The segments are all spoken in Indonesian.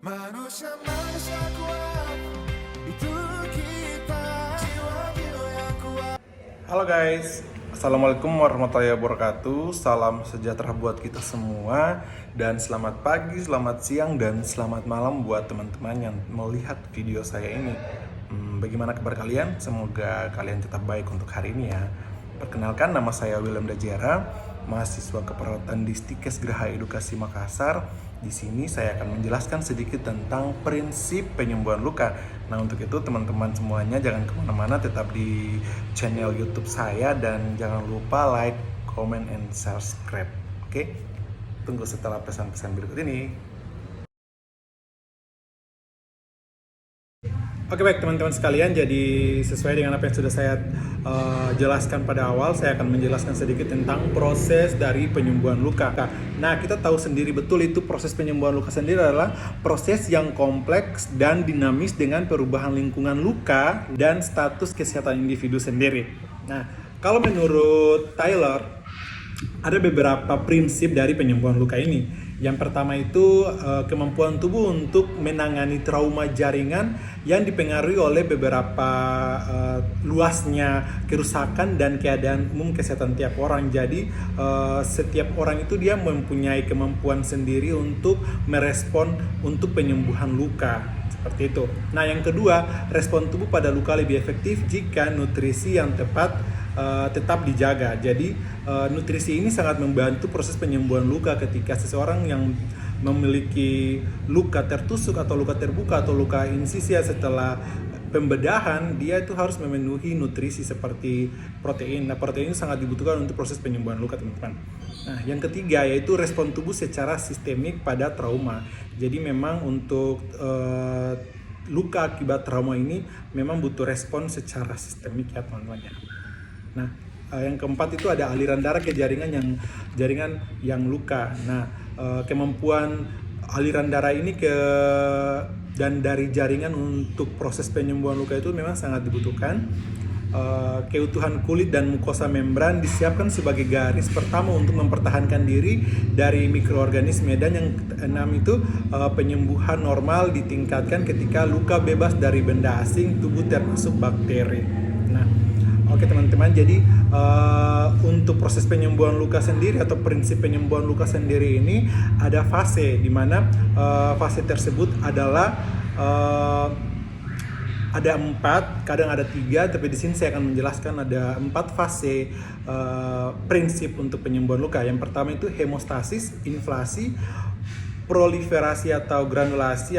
Manusia-manusia kuat, itu kita, jiwa-jiwa yang kuat. Halo guys, Assalamualaikum warahmatullahi wabarakatuh. Salam sejahtera buat kita semua. Dan selamat pagi, selamat siang, dan selamat malam buat teman-teman yang melihat video saya ini. Bagaimana kabar kalian? Semoga kalian tetap baik untuk hari ini ya. Perkenalkan, nama saya William Dajera, mahasiswa keperawatan di Stikes Geraha Edukasi Makassar. Di sini saya akan menjelaskan sedikit tentang prinsip penyembuhan luka. Nah, untuk itu teman-teman semuanya jangan kemana-mana, tetap di channel YouTube saya dan jangan lupa like, comment, and subscribe. Oke? Tunggu setelah pesan-pesan berikut ini. Oke, baik teman-teman sekalian, jadi sesuai dengan apa yang sudah saya jelaskan pada awal, saya akan menjelaskan sedikit tentang proses dari penyembuhan luka. Nah, kita tahu sendiri betul itu proses penyembuhan luka sendiri adalah proses yang kompleks dan dinamis dengan perubahan lingkungan luka dan status kesehatan individu sendiri. Nah, kalau menurut Taylor, ada beberapa prinsip dari penyembuhan luka ini. Yang pertama itu kemampuan tubuh untuk menangani trauma jaringan yang dipengaruhi oleh beberapa luasnya kerusakan dan keadaan umum kesehatan tiap orang. Jadi setiap orang itu dia mempunyai kemampuan sendiri untuk merespon untuk penyembuhan luka. Seperti itu. Nah, yang kedua, respon tubuh pada luka lebih efektif jika nutrisi yang tepat tetap dijaga. Jadi nutrisi ini sangat membantu proses penyembuhan luka ketika seseorang yang memiliki luka tertusuk atau luka terbuka atau luka insisi setelah pembedahan, dia itu harus memenuhi nutrisi seperti protein. Nah, protein sangat dibutuhkan untuk proses penyembuhan luka, teman-teman. Nah, yang ketiga yaitu respon tubuh secara sistemik pada trauma. Jadi memang untuk luka akibat trauma ini memang butuh respon secara sistemik ya, teman-teman ya. Nah, yang keempat itu ada aliran darah ke jaringan yang luka. Nah, kemampuan aliran darah ini dan dari jaringan untuk proses penyembuhan luka itu memang sangat dibutuhkan. Keutuhan kulit dan mukosa membran disiapkan sebagai garis pertama untuk mempertahankan diri dari mikroorganisme. Dan yang keenam itu penyembuhan normal ditingkatkan ketika luka bebas dari benda asing tubuh termasuk bakteri. Nah, oke teman-teman, jadi untuk proses penyembuhan luka sendiri atau prinsip penyembuhan luka sendiri ini ada fase, di mana fase tersebut adalah ada 4, kadang ada 3, tapi di sini saya akan menjelaskan ada 4 fase prinsip untuk penyembuhan luka. Yang pertama itu hemostasis, inflasi, proliferasi atau granulasi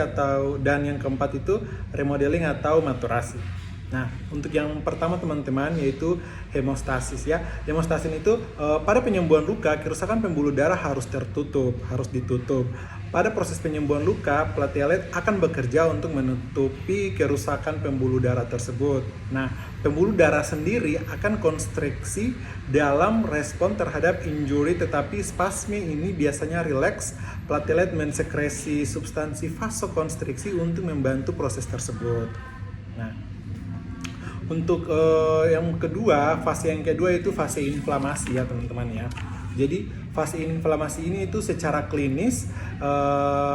dan yang keempat itu remodeling atau maturasi. Nah, untuk yang pertama teman-teman yaitu hemostasis ya. Hemostasis itu pada penyembuhan luka, kerusakan pembuluh darah harus ditutup. Pada proses penyembuhan luka, platelet akan bekerja untuk menutupi kerusakan pembuluh darah tersebut. Nah, pembuluh darah sendiri akan konstriksi dalam respon terhadap injury, tetapi spasme ini biasanya rileks. Platelet mensekresi substansi vasokonstriksi untuk membantu proses tersebut. Nah, untuk fase yang kedua itu fase inflamasi ya teman-teman ya. Jadi fase inflamasi ini itu secara klinis,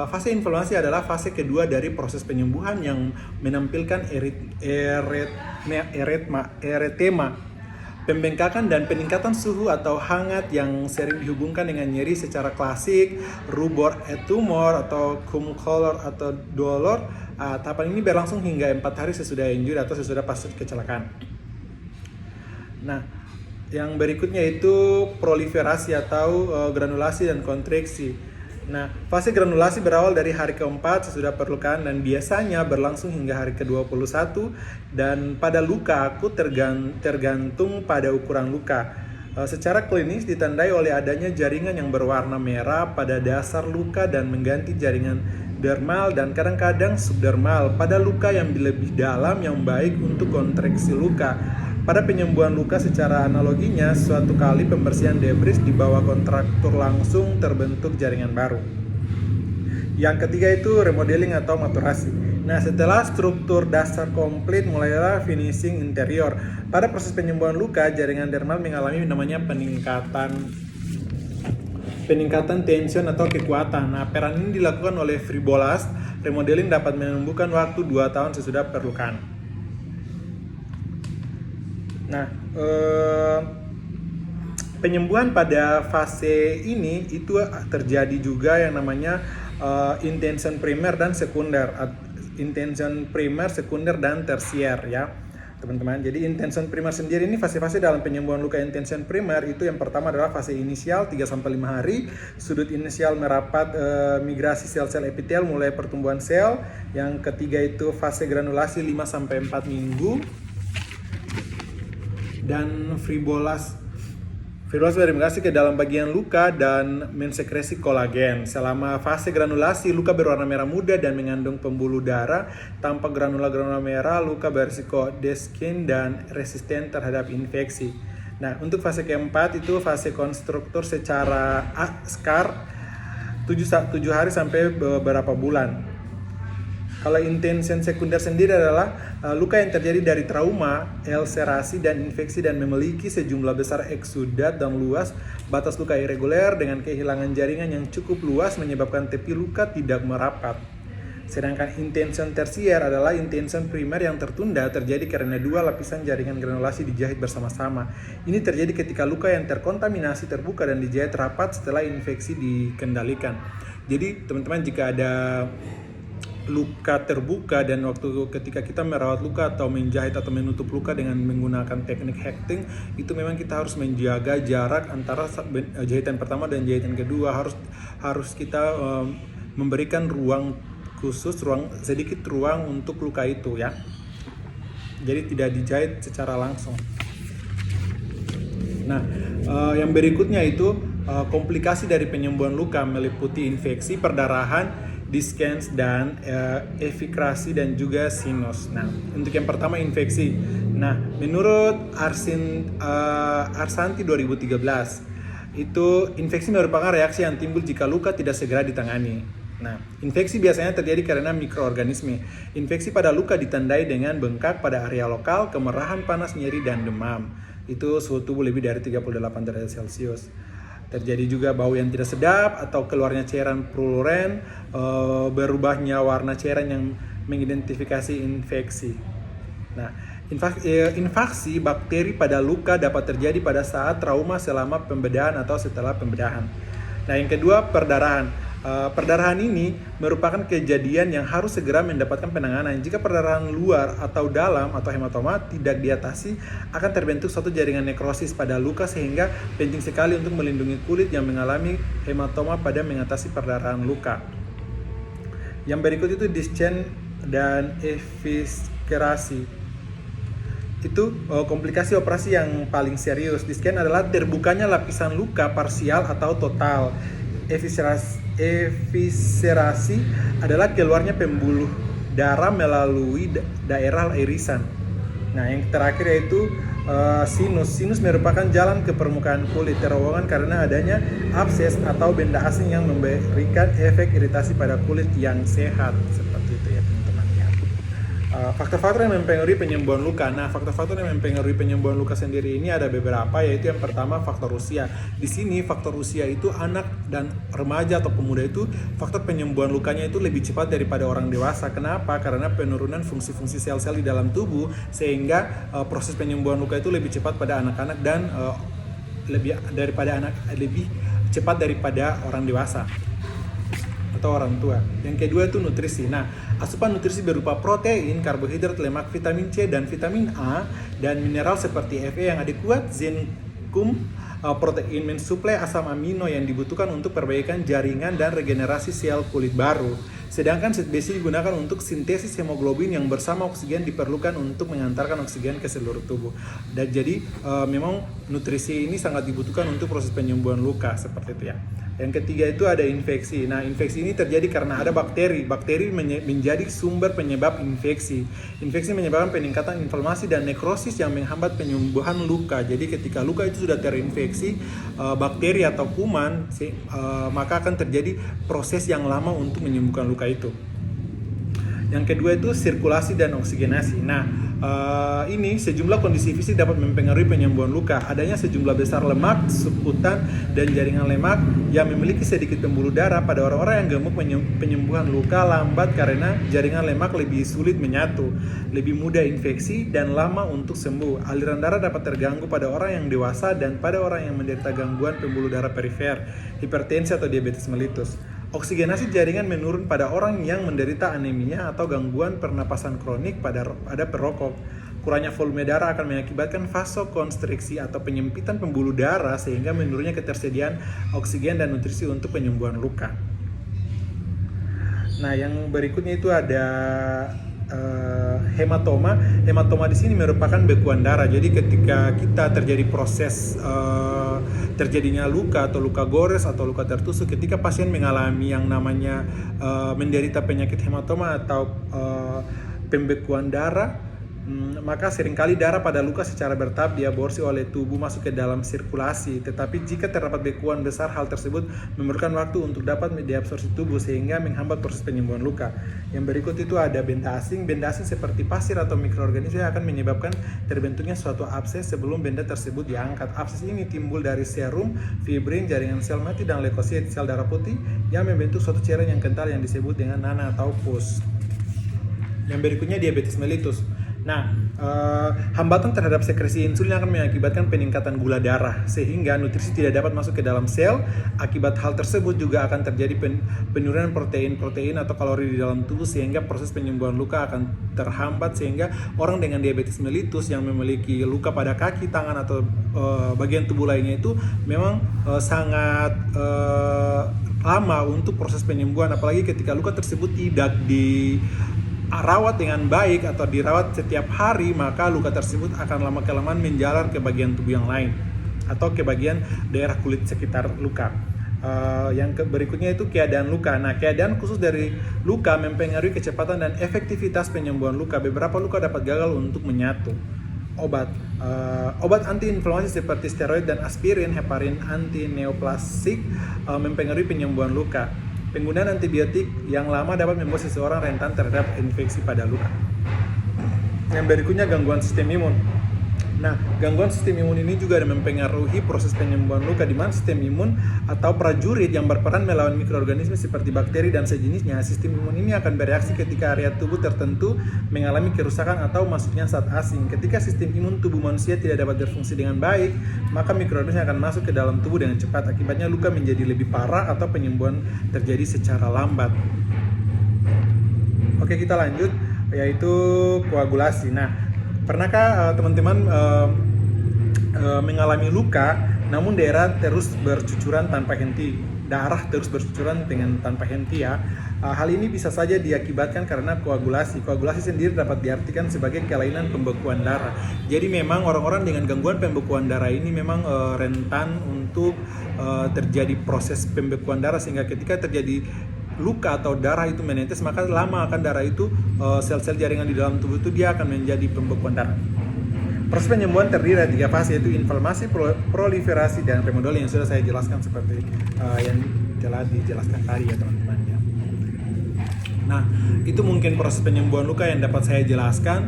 fase inflamasi adalah fase kedua dari proses penyembuhan yang menampilkan eritema, pembengkakan dan peningkatan suhu atau hangat yang sering dihubungkan dengan nyeri secara klasik, rubor et tumor atau cum color atau dolor. Tahapan ini berlangsung hingga 4 hari sesudah injury atau sesudah pasca kecelakaan. Nah, yang berikutnya itu proliferasi atau granulasi dan kontraksi. Nah, fase granulasi berawal dari hari keempat sesudah perlukaan dan biasanya berlangsung hingga hari ke-21 dan pada luka akut tergantung pada ukuran luka. Secara klinis ditandai oleh adanya jaringan yang berwarna merah pada dasar luka dan mengganti jaringan dermal dan kadang-kadang subdermal pada luka yang lebih dalam yang baik untuk kontraksi luka. Pada penyembuhan luka secara analoginya, suatu kali pembersihan debris di bawah kontraktur langsung terbentuk jaringan baru. Yang ketiga itu remodeling atau maturasi. Nah, setelah struktur dasar komplit, mulailah finishing interior. Pada proses penyembuhan luka, jaringan dermal mengalami namanya peningkatan peningkatan tension atau kekuatan. Nah, peran ini dilakukan oleh Fribolas. Remodeling dapat menumbuhkan waktu 2 tahun sesudah perlukan. Nah, penyembuhan pada fase ini itu terjadi juga yang namanya intention primer dan sekunder, intention primer, sekunder dan tersier ya teman-teman. Jadi intention primer sendiri ini fase-fase dalam penyembuhan luka intention primer itu yang pertama adalah fase inisial 3-5 hari, sudut inisial merapat, migrasi sel-sel epitel mulai pertumbuhan sel. Yang ketiga itu fase granulasi 5-4 minggu, dan Fribolas bermigrasi ke dalam bagian luka dan mensekresi kolagen. Selama fase granulasi, luka berwarna merah muda dan mengandung pembuluh darah. Tanpa granula-granula merah, luka berisiko deskin dan resisten terhadap infeksi. Nah, untuk fase keempat itu fase konstruktur secara scar 7 hari sampai beberapa bulan. Kalau intention sekunder sendiri adalah luka yang terjadi dari trauma, ulcerasi, dan infeksi dan memiliki sejumlah besar eksudat dan luas, batas luka irreguler dengan kehilangan jaringan yang cukup luas menyebabkan tepi luka tidak merapat. Sedangkan intention tersier adalah intention primer yang tertunda terjadi karena 2 lapisan jaringan granulasi dijahit bersama-sama. Ini terjadi ketika luka yang terkontaminasi terbuka dan dijahit rapat setelah infeksi dikendalikan. Jadi teman-teman, jika ada luka terbuka dan waktu ketika kita merawat luka atau menjahit atau menutup luka dengan menggunakan teknik hecting, itu memang kita harus menjaga jarak antara jahitan pertama dan jahitan kedua. Harus kita memberikan ruang khusus, sedikit ruang untuk luka itu ya. Jadi tidak dijahit secara langsung. Nah, yang berikutnya itu komplikasi dari penyembuhan luka meliputi infeksi, perdarahan, diskens, dan evikrasi dan juga sinus. Nah, untuk yang pertama infeksi. Nah, menurut Arsanti 2013, itu infeksi merupakan reaksi yang timbul jika luka tidak segera ditangani. Nah, infeksi biasanya terjadi karena mikroorganisme. Infeksi pada luka ditandai dengan bengkak pada area lokal, kemerahan, panas, nyeri, dan demam. Itu suhu tubuh lebih dari 38 derajat Celcius. Terjadi juga bau yang tidak sedap atau keluarnya cairan puluren, berubahnya warna cairan yang mengidentifikasi infeksi. Nah, invasi bakteri pada luka dapat terjadi pada saat trauma selama pembedahan atau setelah pembedahan. Nah, yang kedua, perdarahan. Perdarahan ini merupakan kejadian yang harus segera mendapatkan penanganan. Jika perdarahan luar atau dalam atau hematoma tidak diatasi, akan terbentuk suatu jaringan nekrosis pada luka sehingga penting sekali untuk melindungi kulit yang mengalami hematoma pada mengatasi perdarahan luka. Yang berikut itu disken dan eviscerasi. Itu komplikasi operasi yang paling serius. Disken adalah terbukanya lapisan luka parsial atau total. Eviscerasi adalah keluarnya pembuluh darah melalui daerah irisan. Nah, yang terakhir yaitu sinus. Sinus merupakan jalan ke permukaan kulit, terowongan karena adanya abses atau benda asing yang memberikan efek iritasi pada kulit yang sehat. Seperti itu ya teman-teman ya. Faktor-faktor yang mempengaruhi penyembuhan luka. Nah, faktor-faktor yang mempengaruhi penyembuhan luka sendiri ini ada beberapa, yaitu yang pertama faktor usia. Di sini faktor usia itu anak dan remaja atau pemuda itu faktor penyembuhan lukanya itu lebih cepat daripada orang dewasa. Kenapa? Karena penurunan fungsi-fungsi sel-sel di dalam tubuh sehingga proses penyembuhan luka itu lebih cepat pada anak-anak dan lebih cepat daripada orang dewasa atau orang tua. Yang kedua itu nutrisi. Nah, asupan nutrisi berupa protein, karbohidrat, lemak, vitamin C dan vitamin A dan mineral seperti Fe yang adekuat, zinc, protein mensuplai asam amino yang dibutuhkan untuk perbaikan jaringan dan regenerasi sel kulit baru. Sedangkan zat besi digunakan untuk sintesis hemoglobin yang bersama oksigen diperlukan untuk mengantarkan oksigen ke seluruh tubuh. Dan jadi memang nutrisi ini sangat dibutuhkan untuk proses penyembuhan luka seperti itu ya. Yang ketiga itu ada infeksi. Nah, infeksi ini terjadi karena ada bakteri. Bakteri menjadi sumber penyebab infeksi. Infeksi menyebabkan peningkatan inflamasi dan nekrosis yang menghambat penyembuhan luka. Jadi ketika luka itu sudah terinfeksi bakteri atau kuman, maka akan terjadi proses yang lama untuk menyembuhkan luka itu. Yang kedua itu sirkulasi dan oksigenasi. Nah, ini sejumlah kondisi fisik dapat mempengaruhi penyembuhan luka. Adanya sejumlah besar lemak, subkutan, dan jaringan lemak yang memiliki sedikit pembuluh darah pada orang-orang yang gemuk, penyembuhan luka lambat karena jaringan lemak lebih sulit menyatu, lebih mudah infeksi, dan lama untuk sembuh. Aliran darah dapat terganggu pada orang yang dewasa dan pada orang yang menderita gangguan pembuluh darah perifer, hipertensi atau diabetes mellitus. Oksigenasi jaringan menurun pada orang yang menderita anemia atau gangguan pernapasan kronik pada perokok. Kurangnya volume darah akan mengakibatkan vasokonstriksi atau penyempitan pembuluh darah sehingga menurunnya ketersediaan oksigen dan nutrisi untuk penyembuhan luka. Nah, yang berikutnya itu ada hematoma. Hematoma di sini merupakan bekuan darah. Jadi ketika kita terjadi proses terjadinya luka atau luka gores atau luka tertusuk, ketika pasien mengalami yang namanya menderita penyakit hematoma atau pembekuan darah, maka seringkali darah pada luka secara bertahap diaborsi oleh tubuh masuk ke dalam sirkulasi. Tetapi jika terdapat bekuan besar, hal tersebut memerlukan waktu untuk dapat diabsorpsi tubuh sehingga menghambat proses penyembuhan luka. Yang berikut itu ada benda asing. Benda asing seperti pasir atau mikroorganisme akan menyebabkan terbentuknya suatu abses sebelum benda tersebut diangkat. Abses ini timbul dari serum, fibrin, jaringan sel mati, dan leukosit, sel darah putih yang membentuk suatu cairan yang kental yang disebut dengan nanah atau pus. Yang berikutnya diabetes mellitus. Nah, hambatan terhadap sekresi insulin akan mengakibatkan peningkatan gula darah sehingga nutrisi tidak dapat masuk ke dalam sel. Akibat hal tersebut juga akan terjadi penurunan protein atau kalori di dalam tubuh sehingga proses penyembuhan luka akan terhambat, sehingga orang dengan diabetes mellitus yang memiliki luka pada kaki, tangan atau bagian tubuh lainnya itu memang sangat lama untuk proses penyembuhan, apalagi ketika luka tersebut tidak dirawat dengan baik atau dirawat setiap hari, maka luka tersebut akan lama-kelamaan menjalar ke bagian tubuh yang lain atau ke bagian daerah kulit sekitar luka. Yang berikutnya itu keadaan luka. Nah, keadaan khusus dari luka mempengaruhi kecepatan dan efektivitas penyembuhan luka. Beberapa luka dapat gagal untuk menyatu. Obat antiinflamasi seperti steroid dan aspirin, heparin, antineoplastik mempengaruhi penyembuhan luka. Penggunaan antibiotik yang lama dapat membuat seseorang rentan terhadap infeksi pada luka. Yang berikutnya gangguan sistem imun. Nah, gangguan sistem imun ini juga mempengaruhi proses penyembuhan luka, di mana sistem imun atau prajurit yang berperan melawan mikroorganisme seperti bakteri dan sejenisnya. Sistem imun ini akan bereaksi ketika area tubuh tertentu mengalami kerusakan atau masuknya zat asing. Ketika sistem imun tubuh manusia tidak dapat berfungsi dengan baik, maka mikroorganisme akan masuk ke dalam tubuh dengan cepat. Akibatnya luka menjadi lebih parah atau penyembuhan terjadi secara lambat. Oke, kita lanjut, yaitu koagulasi. Nah, pernahkah teman-teman mengalami luka namun darah terus bercucuran tanpa henti? Darah terus bercucuran tanpa henti ya. Hal ini bisa saja diakibatkan karena koagulasi. Koagulasi sendiri dapat diartikan sebagai kelainan pembekuan darah. Jadi memang orang-orang dengan gangguan pembekuan darah ini memang rentan untuk terjadi proses pembekuan darah, sehingga ketika terjadi luka atau darah itu menetes, maka lama akan darah itu sel-sel jaringan di dalam tubuh itu dia akan menjadi pembekuan darah. Proses penyembuhan terdiri dari 3 fase, yaitu inflamasi, proliferasi, dan remodeling yang sudah saya jelaskan seperti yang telah dijelaskan tadi ya teman-teman ya. Nah, itu mungkin proses penyembuhan luka yang dapat saya jelaskan.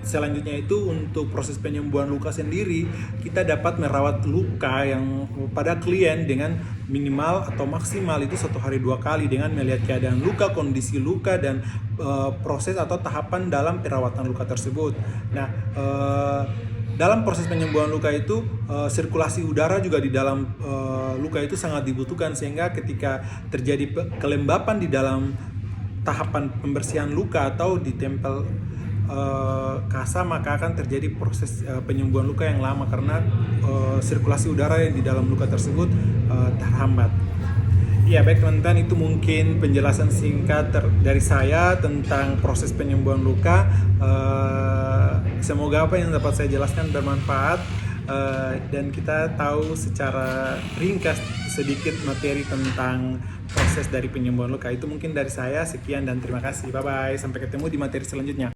Selanjutnya itu untuk proses penyembuhan luka sendiri, kita dapat merawat luka yang pada klien dengan minimal atau maksimal itu 1 hari 2 kali dengan melihat keadaan luka, kondisi luka, dan proses atau tahapan dalam perawatan luka tersebut. Nah, dalam proses penyembuhan luka itu sirkulasi udara juga di dalam luka itu sangat dibutuhkan, sehingga ketika terjadi kelembapan di dalam tahapan pembersihan luka atau ditempel kasa, maka akan terjadi proses penyembuhan luka yang lama karena sirkulasi udara yang di dalam luka tersebut terhambat. Ya baik teman-teman, itu mungkin penjelasan singkat dari saya tentang proses penyembuhan luka. Semoga apa yang dapat saya jelaskan bermanfaat dan kita tahu secara ringkas sedikit materi tentang proses dari penyembuhan luka. Itu mungkin dari saya, sekian dan terima kasih. Bye bye, sampai ketemu di materi selanjutnya.